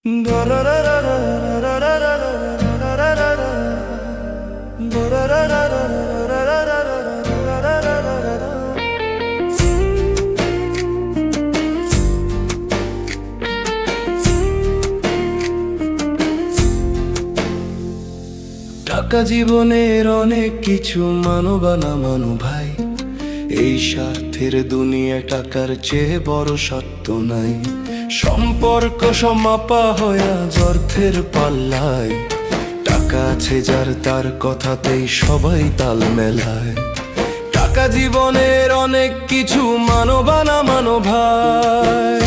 টাকা জীবনের অনেক কিছু মানো বা না মানো ভাই, এই স্বার্থের দুনিয়া টাকার চেয়ে বড় সত্য নাই। সম্পর্ক সমাপা হয়ে অর্থের পাল্লায়, টাকা আছে যার তার কথাতেই সবাই তাল মেলায়। টাকা জীবনের অনেক কিছু মানো বা না মানো ভাই,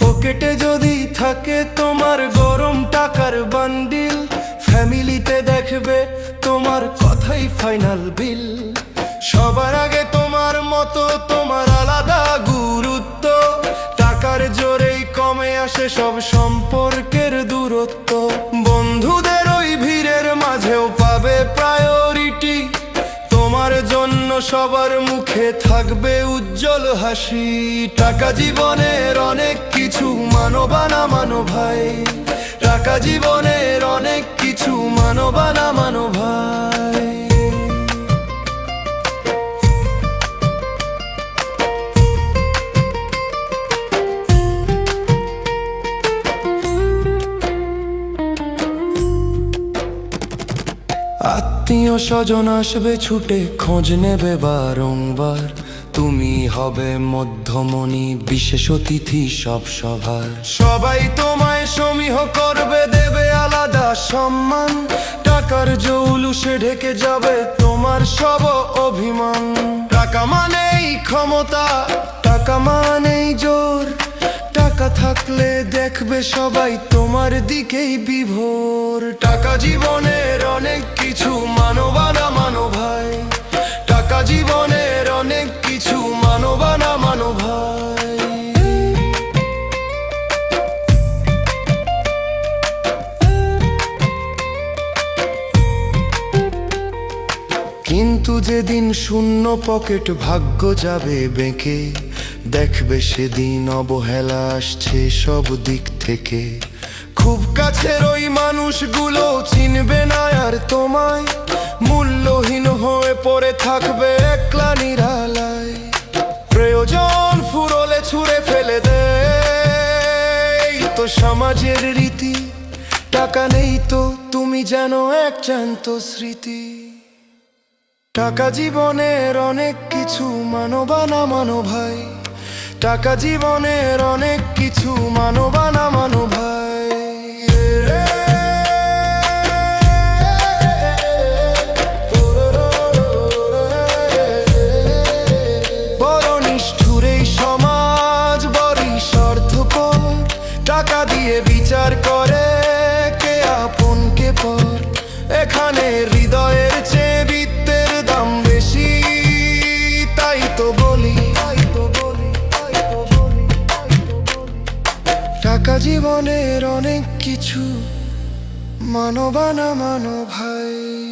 পকেটে যদি থাকে তোমার গরম টাকার বান্ডিল, ফ্যামিলিতে দেখবে তোমার কথাই ফাইনাল বিল। সবার আগে তোমার মতো তোমার আলাদা গুরুত্ব, টাকার জোরেই কমে আসে সব সম্পর্কের দূরত্ব। বন্ধুদের ওই ভিড়ের মাঝেও পাবে প্রায়োরিটি, তোমার জন্য সবার মুখে থাকবে উজ্জ্বল হাসি। টাকা জীবনের অনেক কিছু মানো বা না মানো ভাই, টাকা জীবনের অনেক কিছু মানো বা না মানো ভাই। আত্মীয় স্বজন আসবে ছুটে, খোঁজ নেবে বারংবার, তুমি হবে মধ্যমণি বিশেষ অতিথি সব সভার। সবাই তোমায় সমীহ করবে, দেবে আলাদা সম্মান, টাকার জৌলুসে ঢেকে যাবে তোমার সব অভিমান। টাকা মানেই ক্ষমতা, টাকা মানেই জোর, টাকা থাকলে দেখবে সবাই তোমার দিকেই বিভোর। টাকা জীবনের অনেক কিছু মানো বা না মানো ভাই, টাকা জীবনের অনেক কিছু মানো বা না মানো ভাই। কিন্তু যেদিন শূন্য পকেট ভাগ্য যাবে বেঁকে, দেখবে সেদিন অবহেলা আসছে সব দিক থেকে। খুব কাছের ওই মানুষগুলো চিনবে না আর তোমায়, মূল্যহীন হয়ে পড়ে থাকবে একলা নিরালায়। প্রয়োজন ফুরলে ছুঁড়ে ফেলে দেয় তো সমাজের রীতি, টাকা নেই তো তুমি যেন এক জ্যান্ত স্মৃতি। টাকা জীবনের অনেক কিছু মানো বা না মানো ভাই, টাকা জীবনের অনেক কিছু মানো বা না মানো ভাই। বড় নিষ্ঠুর এই সমাজ, বড়ই স্বার্থপর, টাকা দিয়ে বিচার করে কে আপন কে পর। এখানে হৃদয়ের চেয়ে বৃত্তের দাম বেশি, তাই তো বলি টাকা জীবনের অনেক কিছু মানো বা না মানো ভাই।